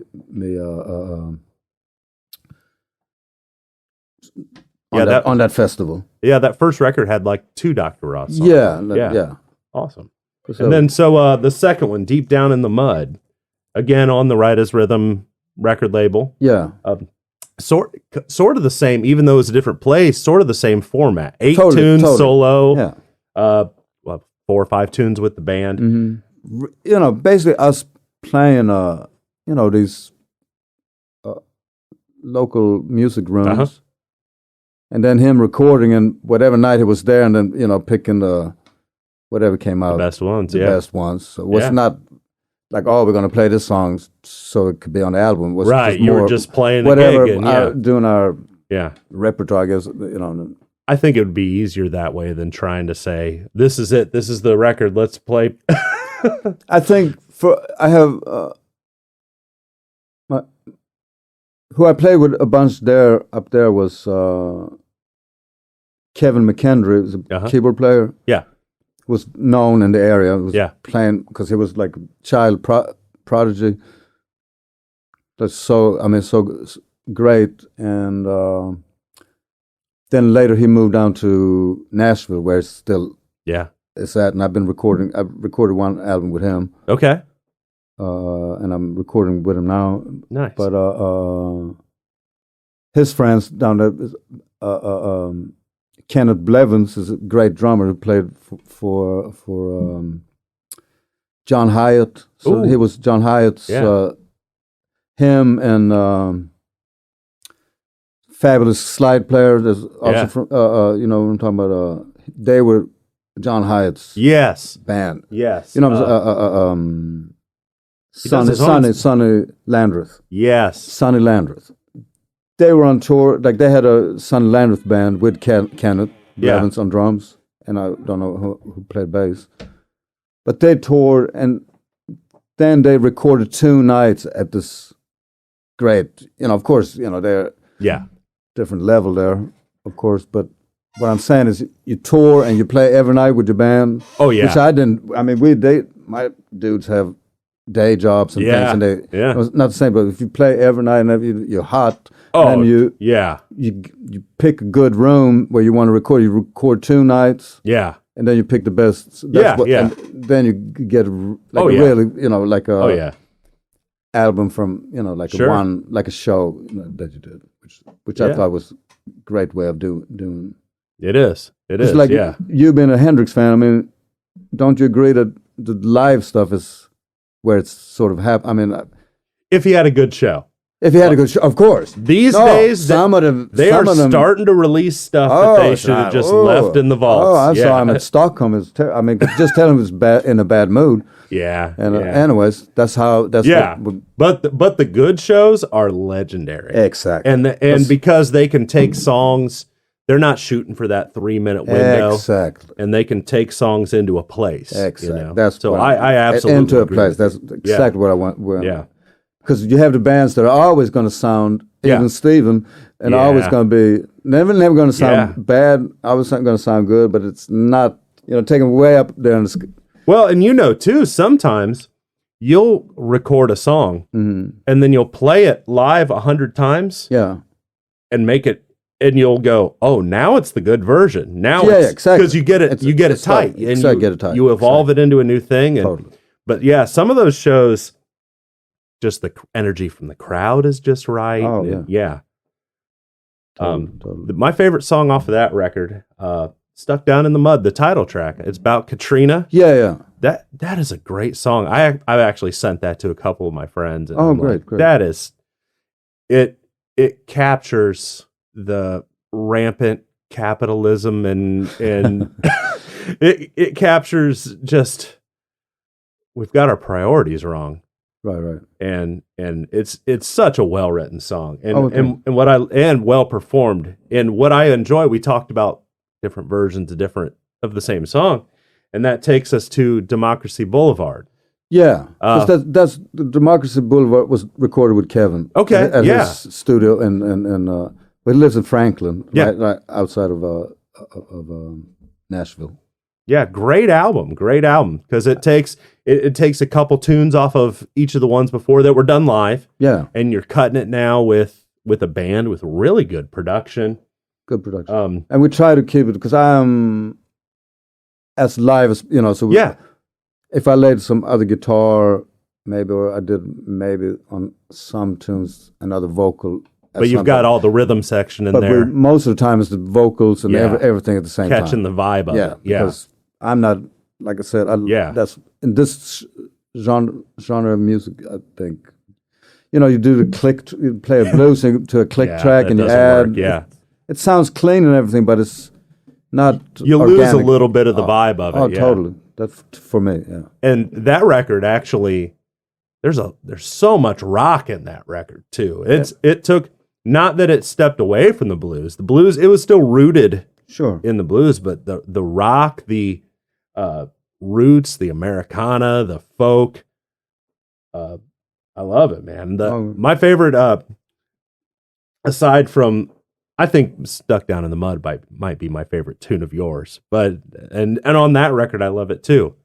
on that festival. Yeah, that first record had like 2 Dr. Ross songs. Yeah. Awesome. And then the second one, Deep Down in the Mud, again on the Right As Rhythm record label. Yeah. Sort of the same, even though it's a different place, sort of the same format. 8 tunes solo. Yeah. 4 or 5 tunes with the band. Mm-hmm. Basically us playing these local music rooms. And then him recording, and whatever night he was there, and then picking whatever came out, the best ones. The best ones. So it was not like, we're going to play this song so it could be on the album. It was right, you were just playing whatever, the gig and, doing our repertoire. I guess I think it would be easier that way than trying to say, "This is it. This is the record. Let's play." I think I have who I played with a bunch up there was Kevin Mckendree, was a keyboard player. Yeah. Was known in the area. Was playing because he was like a child prodigy. That's so great. And then later he moved down to Nashville, where it's still it's at. And I've recorded one album with him. Okay. And I'm recording with him now. Nice. But his friends down there, Kenneth Blevins is a great drummer who played for John Hyatt. So he was John Hyatt's. Him and fabulous slide player. There's also from I'm talking about. They were John Hyatt's band. Yes. Sonny Landreth. Yes. Sonny Landreth. They were on tour, like they had a Sonny Landreth band with Kenneth Blevins on drums, and I don't know who played bass. But they toured, and then they recorded 2 nights at this great. Of course, they're different level there, of course. But what I'm saying is, you tour and you play every night with your band. Oh yeah. Which I didn't. I mean, my dudes have day jobs and things, and it's not the same. But if you play every night and you're hot, and you pick a good room where you want to record. You record 2 nights. Yeah. And then you pick the best. And then you get album from a show that you did, which I thought was a great way of doing. It is. It's like you being a Hendrix fan. I mean, don't you agree that the live stuff is where it's sort of I mean, if he had a good show. If he had a good show, of course. These days, some of them starting to release stuff that they should have just left in the vaults. Oh, I saw him at Stockholm. I mean, just tell him he was in a bad mood. Yeah. And anyways, that's but the good shows are legendary. Exactly. And because they can take songs, they're not shooting for that 3-minute window. Exactly. And they can take songs into a place. Exactly. That's so I absolutely into a place. That's exactly what I want. Yeah. Because you have the bands that are always going to sound, even Steven, and always going to be never going to sound bad. Always going to sound good, but it's not. Taking way up there. Well, and too, sometimes you'll record a song and then you'll play it live 100 times. Yeah. And make it, and you'll go, oh, now it's the good version. Now exactly. Because you get it tight, and you evolve it into a new thing. And, totally. But some of those shows. Just the energy from the crowd is just right. Oh, yeah. Totally. My favorite song off of that record, Stuck Down in the Mud, the title track. It's about Katrina. Yeah. That is a great song. I've actually sent that to a couple of my friends. And great. That is, it captures the rampant capitalism and it captures just, we've got our priorities wrong. Right. And it's such a well-written song and well performed. And what I enjoy, we talked about different versions of the same song, and that takes us to Democracy Boulevard. Yeah, that's the Democracy Boulevard was recorded with Kevin. Okay, at his studio but he lives in Franklin, right outside of Nashville. Yeah, great album, because it takes a couple tunes off of each of the ones before that were done live. Yeah, and you're cutting it now with a band with really good production. Good production. And we try to keep it because I'm as live as So if I laid some other guitar, or I did on some tunes another vocal. But you've got all the rhythm section in there. But most of the time it's the vocals and everything at the same time. Catching the vibe of it. Yeah. Because I'm not, like I said, that's in this genre of music, I think. You do the click, you play a blues to a click track and you add. It sounds clean and everything, but it's not You organic. lose a little bit of the vibe of it. Oh, totally. That's for me, And that record actually, there's so much rock in that record too. It took, not that it stepped away from the blues. The blues, it was still rooted in the blues, but the rock, the roots, the Americana, the folk, I love it, man. My favorite, aside from, I think Stuck Down in the Mud might be my favorite tune of yours, but and on that record I love it too.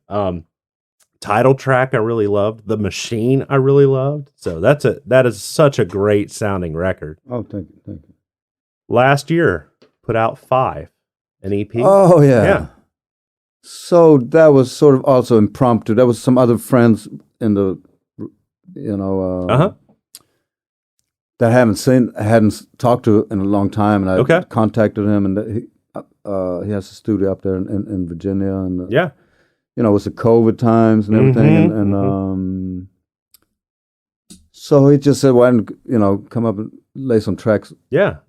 Title track I really loved. The Machine I really loved. So that is such a great sounding record. Oh, thank you. Last year put out 5, an EP. Oh yeah. So that was sort of also impromptu. There was some other friends in the that I hadn't talked to in a long time, and I contacted him, and he has a studio up there in Virginia, and it was the COVID times and everything, and so he just said, "Why don't come up and lay some tracks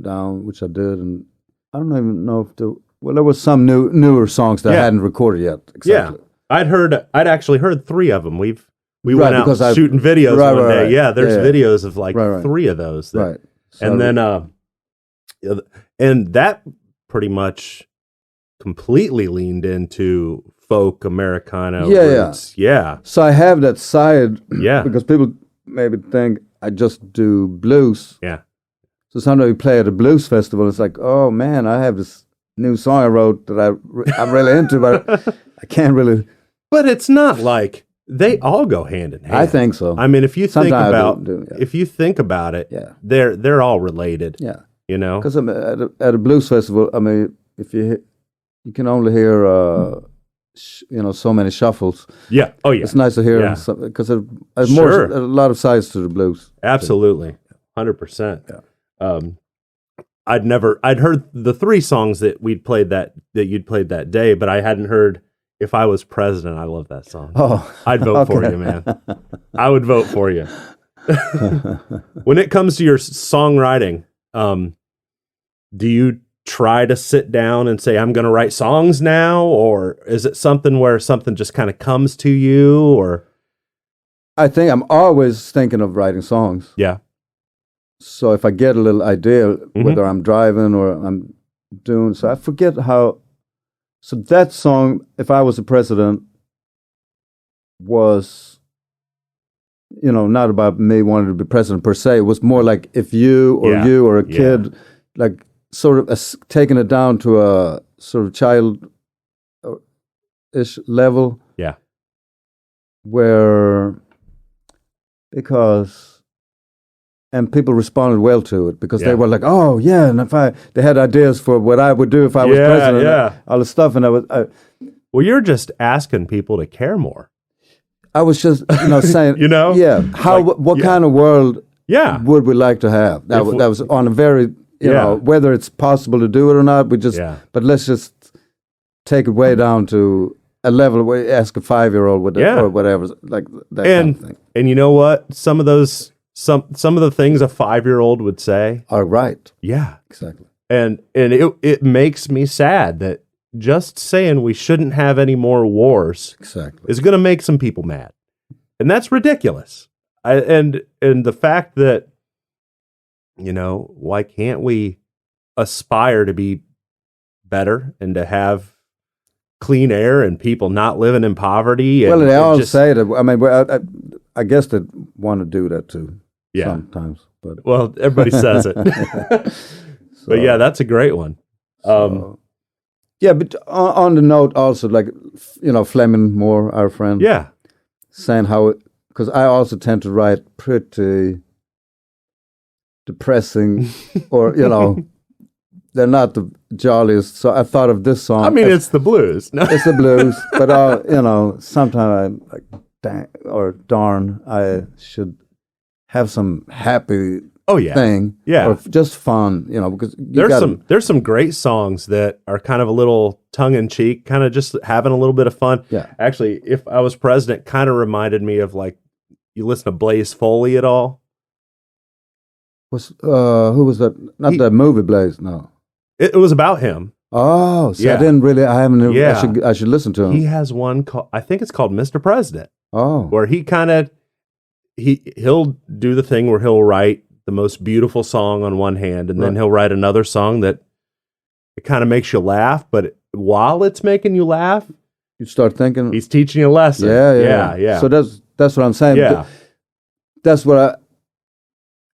down?" Which I did, and I don't even know if there was some newer songs that I hadn't recorded yet. Exactly. Yeah, I'd actually heard 3 of them. We went out shooting videos one day. Yeah, there's videos of like 3 of those. So and then, and that pretty much completely leaned into folk Americana roots. Yeah. So I have that side. Yeah. Because people maybe think I just do blues. Yeah. So sometimes we play at a blues festival. It's like, oh man, I have this new song I wrote that I'm really into, but I can't really. But it's not like they all go hand in hand. I think so. I mean, if you think Sometimes I about yeah. if you think about it, Yeah. they're all related. Yeah. You know, Because at a blues festival, I mean, if you can only hear so many shuffles. yeah. Oh yeah. It's nice to hear Yeah. because there's Sure. a lot of sides to the blues. Absolutely, 100%. Yeah. I'd heard the 3 songs that you'd played that day, but I hadn't heard "If I Was President." I love that song. Oh, I'd vote for you, man. I would vote for you. When it comes to your songwriting, do you try to sit down and say, I'm going to write songs now? Or is it something where something just kind of comes to you? Or I think I'm always thinking of writing songs. yeah. So if I get a little idea, whether I'm driving or I'm doing, so I forget how. So that song, "If I Was the President," was, not about me wanting to be president per se. It was more like if you or a kid, like sort of taking it down to a sort of childish level. Yeah. And people responded well to it because they were like, "Oh yeah," and they had ideas for what I would do if I was president, yeah. all the stuff, and Well, you're just asking people to care more. I was just saying, what kind of world would we like to have? That was on a very whether it's possible to do it or not. But let's just take it way down to a level where you ask a 5-year-old or whatever, like that kind of thing. And you know what? Some of the things a 5-year-old would say are right. Yeah, exactly. And it makes me sad that just saying we shouldn't have any more wars is going to make some people mad, and that's ridiculous. And the fact that why can't we aspire to be better and to have clean air and people not living in poverty? Well, they all say that. I mean, I guess they want to do that too. Yeah. Sometimes, but everybody says it. But yeah, that's a great one. Yeah, but on the note also, like, Fleming Moore, our friend, saying how, because I also tend to write pretty depressing, or they're not the jolliest. So I thought of this song. I mean, it's the blues. No. It's the blues, but sometimes I'm like, dang, or darn, I should have some happy thing, or just fun, because there's some great songs that are kind of a little tongue in cheek, kind of just having a little bit of fun. Yeah, actually, "If I Was President" kind of reminded me of, like, you listen to Blaze Foley at all? Who was that? Not that movie Blaze. No, it was about him. Oh, so I haven't. Yeah. I should listen to him. He has one called, I think it's called "Mr. President." Oh, where he kind of he'll do the thing where he'll write the most beautiful song on one hand, and then he'll write another song that it kind of makes you laugh, but while it's making you laugh, you start thinking he's teaching you a lesson. Yeah. So that's what I'm saying. Yeah, that's what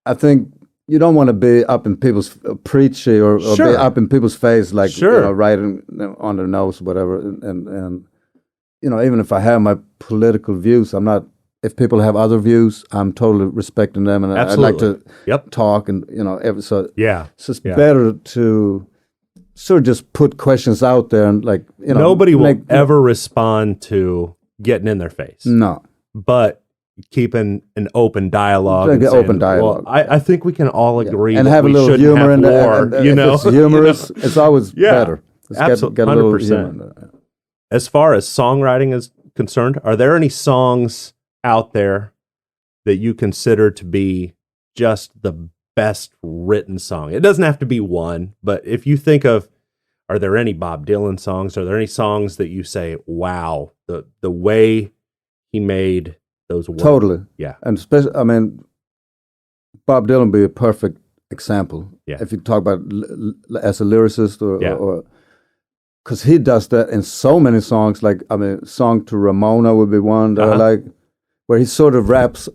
I think. You don't want to be up in people's preachy or be up in people's face, like writing on their nose, whatever. And even if I have my political views, I'm not. If people have other views, I'm totally respecting them, and I like to talk, and so it's better to sort of just put questions out there, and like nobody will ever respond to getting in their face. No, but keeping an open dialogue. Well, I think we can all agree and have a little humor in there. If it's humorous, it's always better. Absolutely, 100%. As far as songwriting is concerned, are there any songs out there that you consider to be just the best written song? It doesn't have to be one, but if you think of, are there any Bob Dylan songs? Are there any songs that you say, wow, the way he made those words? Totally. Yeah. And especially, I mean, Bob Dylan would be a perfect example. Yeah. If you talk about as a lyricist or because he does that in so many songs. Like, I mean, "Song to Ramona" would be one that I like, where he sort of wraps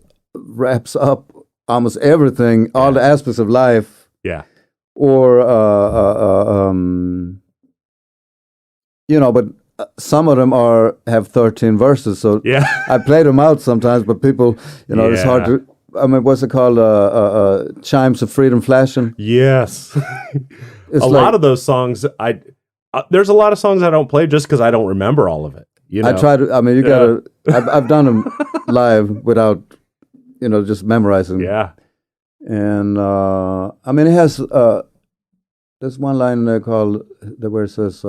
up almost everything, all the aspects of life. Yeah. Or but some of them have 13 verses. So I play them out sometimes, but people, it's hard to. I mean, what's it called? Chimes of Freedom Flashing. Yes. A lot of those songs, there's a lot of songs I don't play just because I don't remember all of it. I try to. I mean, you gotta. I've done them live without, just memorizing. Yeah. And I mean, it has. There's one line in there where it says,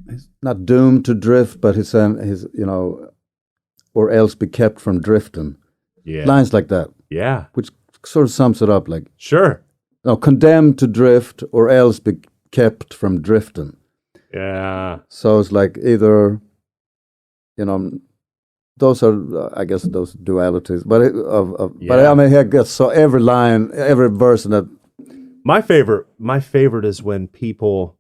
"He's not doomed to drift, but he's or else be kept from drifting." Yeah. Lines like that. Yeah. Which sort of sums it up. Like, sure. No, condemned to drift, or else be kept from drifting. Yeah. So it's like either, those are, I guess, those dualities. But but I mean, I guess so. Every line, every verse in that. My favorite is when people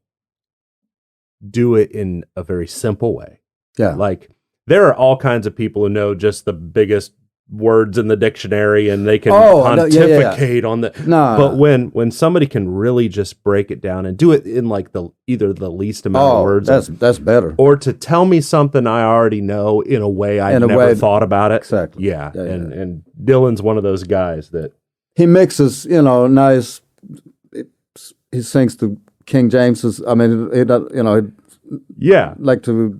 do it in a very simple way. Yeah. Like, there are all kinds of people who know just the biggest words in the dictionary and they can pontificate on the. But when somebody can really just break it down and do it in like either the least amount of words, that's better. Or to tell me something I already know in a way I never thought about it. Exactly. Yeah. And Dylan's one of those guys that he mixes, nice. He sings to King James's. I mean, like to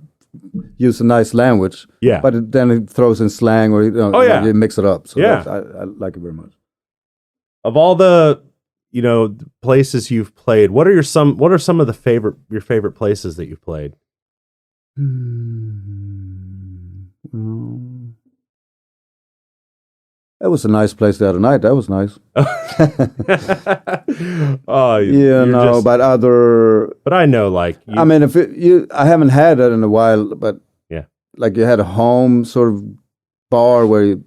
use a nice language. Yeah. But then he throws in slang or you mix it up. So I like it very much. Of all the places you've played, what are some of your favorite places that you've played? That was a nice place the other night. That was nice. But I know, like, I mean, I haven't had that in a while, but like you had a home sort of bar where you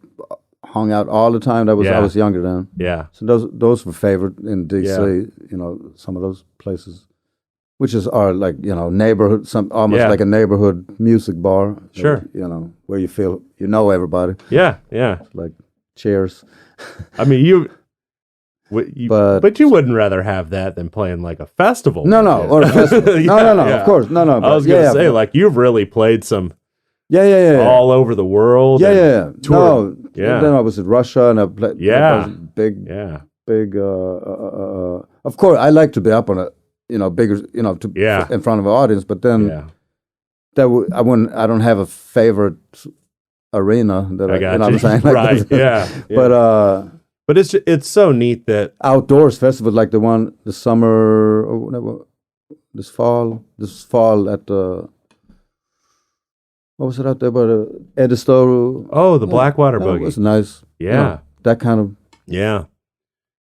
hung out all the time. I was younger then. Yeah. So those were favorite in D.C. Some of those places, which are like neighborhood, like a neighborhood music bar. Sure. Where you feel everybody. Yeah. Yeah. Like. Cheers. I mean, but you wouldn't rather have that than playing like a festival. No, or a festival. No, of course, no. I was going to say, like, you've really played some. Yeah. All over the world. Yeah. Toured. No, then I was in Russia and I played. Yeah. Big. Of course, I like to be up on a bigger, in front of an audience. But then, I don't have a favorite arena that I got what I'm saying, like, right? Yeah. But it's so neat that outdoors festival like the one this summer or whatever, this fall at the what was it out there by the Edisto? Oh, the Blackwater Boogie. It was nice. Yeah, that kind of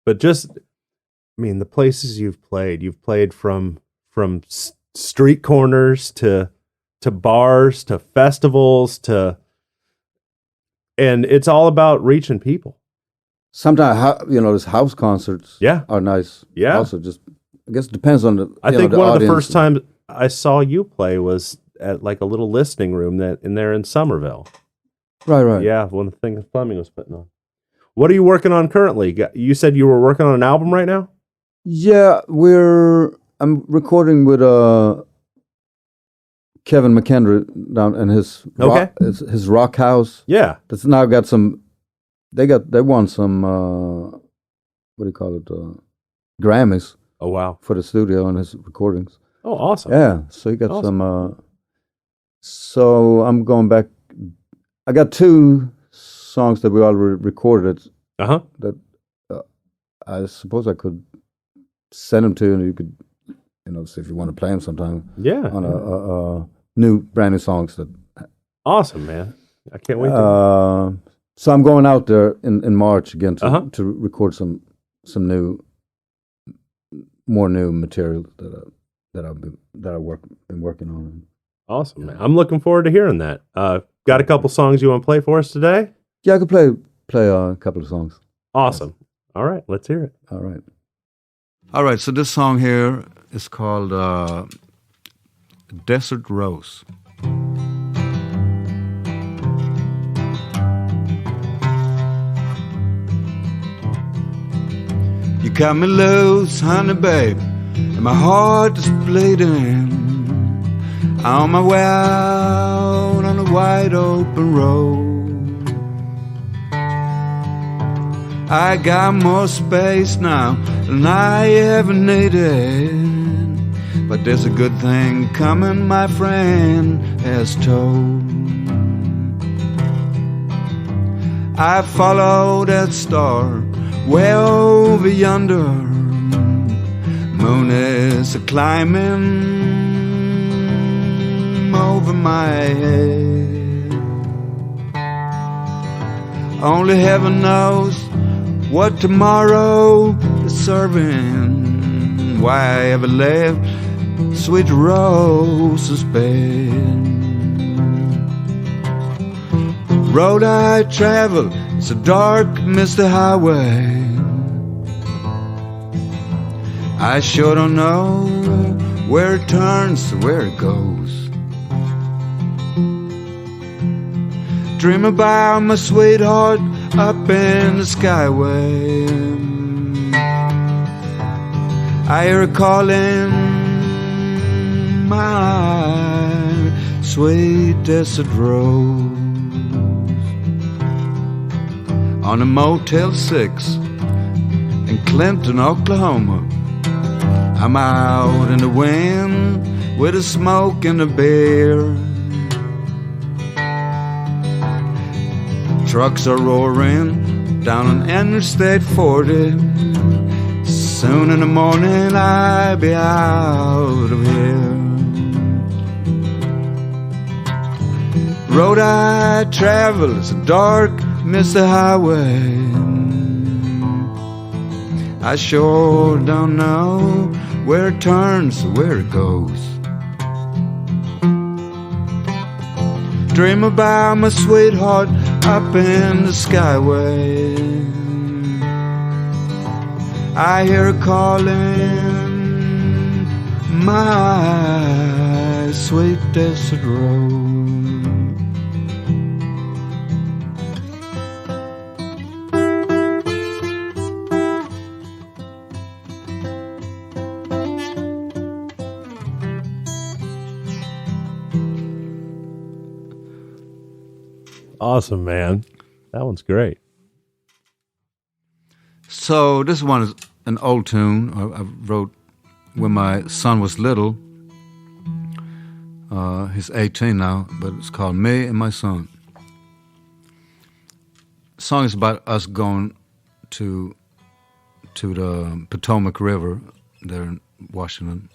But just, I mean, the places you've played from street corners to bars to festivals and it's all about reaching people. Sometimes, those house concerts are nice. Yeah. Also, just, I guess it depends on the I think the one audience. of the first times I saw you play was at like a little listening room in Somerville. Right. Yeah, when the thing that Fleming was putting on. What are you working on currently? You said you were working on an album right now? Yeah, I'm recording with Kevin Mckendree down in his rock house. Yeah, that's now got some. They won some. What do you call it? Grammys. Oh wow! For the studio and his recordings. Oh, awesome! Yeah, so he got some. So I'm going back. I got 2 songs that we already recorded. That I suppose I could send them to you, and you could, see if you want to play them sometime. Yeah. On a new, brand new songs that. Awesome, man! I can't wait. So I'm going out there in March again to record some more new material that I've been working on. Awesome, man! I'm looking forward to hearing that. Got a couple songs you want to play for us today? Yeah, I could play a couple of songs. Awesome. Yes. All right, let's hear it. All right. So this song here is called Desert Rose. cut me loose, honey, babe, and my heart is bleeding. On my way out on a wide open road. I got more space now than I ever needed, but there's a good thing coming, my friend has told. I follow that star way over yonder. Moon is a-climbing over my head. Only heaven knows what tomorrow is serving. Why I ever left sweet Rose's bed. Road I travel, it's a dark, misty highway. I sure don't know where it turns to where it goes. Dream about my sweetheart up in the skyway. I hear her calling my sweet desert rose. On a Motel 6 in Clinton, Oklahoma, I'm out in the wind with a smoke and a beer. Trucks are roaring down on Interstate 40. Soon in the morning I'll be out of here. Road I travel is a dark, misty highway. I sure don't know where it turns or where it goes. Dream about my sweetheart up in the skyway. I hear her calling my sweet desert rose. Awesome, man. That one's great. So this one is an old tune I wrote when my son was little. He's 18 now, but it's called Me and My Son. The song is about us going to the Potomac River there in Washington.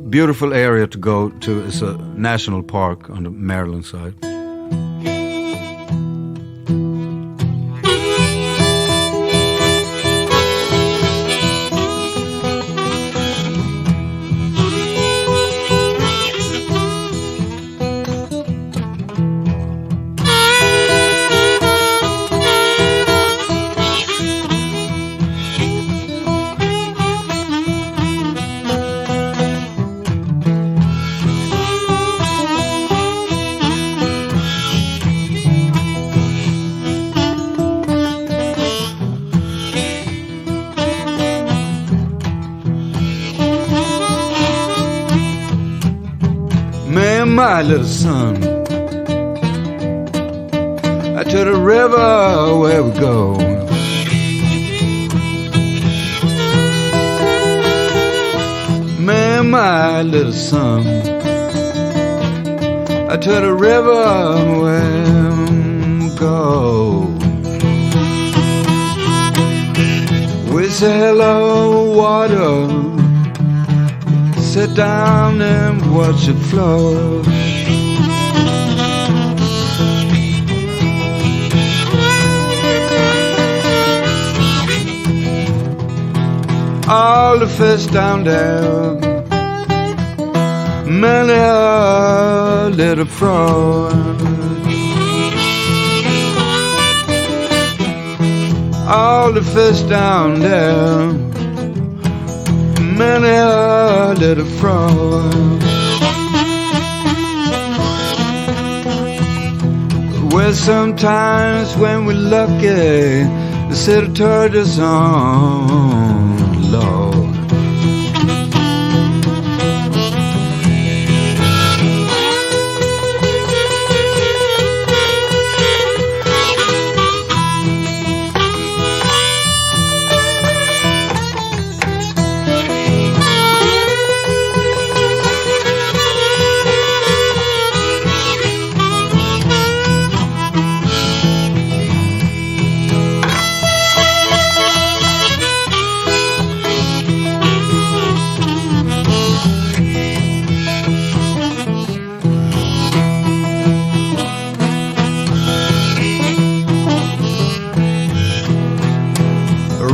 Beautiful area to go to. It's a national park on the Maryland side. My little son, to the river where we go. Man, my little son, to the river where we go. We say hello, water, sit down and watch it flow. All the fish down there, many a little frog. All the fish down there, many a little fraud. Well, sometimes when we're lucky, the city turned us on, Lord.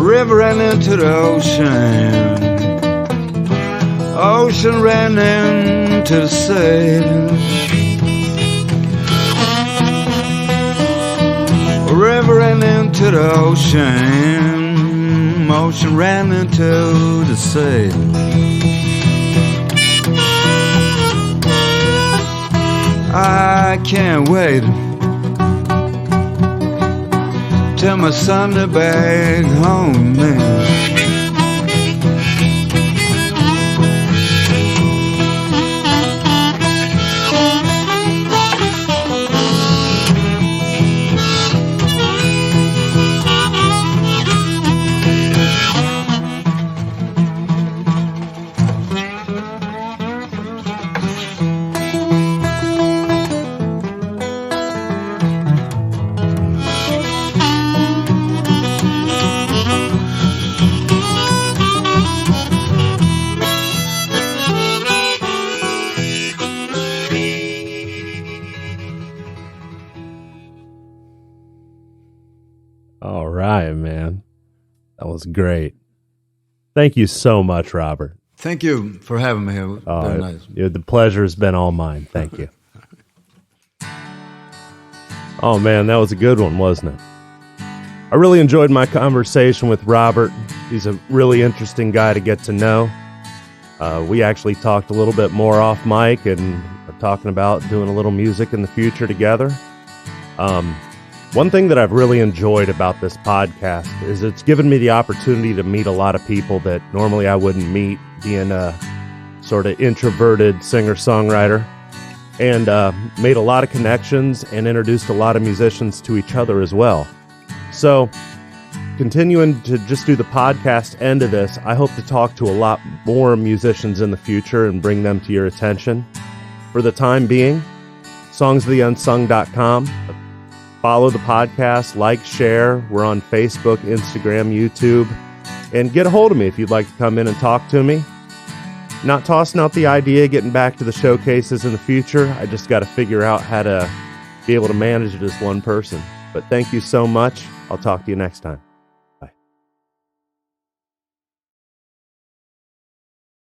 River ran into the ocean, ocean ran into the sea. River ran into the ocean, ocean ran into the sea. I can't wait till my Sunday back home, man. All right, man. That was great. Thank you so much, Robert. Thank you for having me here. Very nice. The pleasure has been all mine. Thank you. Oh, man, that was a good one, wasn't it? I really enjoyed my conversation with Robert. He's a really interesting guy to get to know. We actually talked a little bit more off mic and are talking about doing a little music in the future together. One thing that I've really enjoyed about this podcast is it's given me the opportunity to meet a lot of people that normally I wouldn't meet, being a sort of introverted singer-songwriter, and made a lot of connections and introduced a lot of musicians to each other as well. So, continuing to just do the podcast end of this, I hope to talk to a lot more musicians in the future and bring them to your attention. For the time being, songsoftheunsung.com. Follow the podcast, like, share. We're on Facebook, Instagram, YouTube. And get a hold of me if you'd like to come in and talk to me. Not tossing out the idea of getting back to the showcases in the future. I just got to figure out how to be able to manage it as one person. But thank you so much. I'll talk to you next time.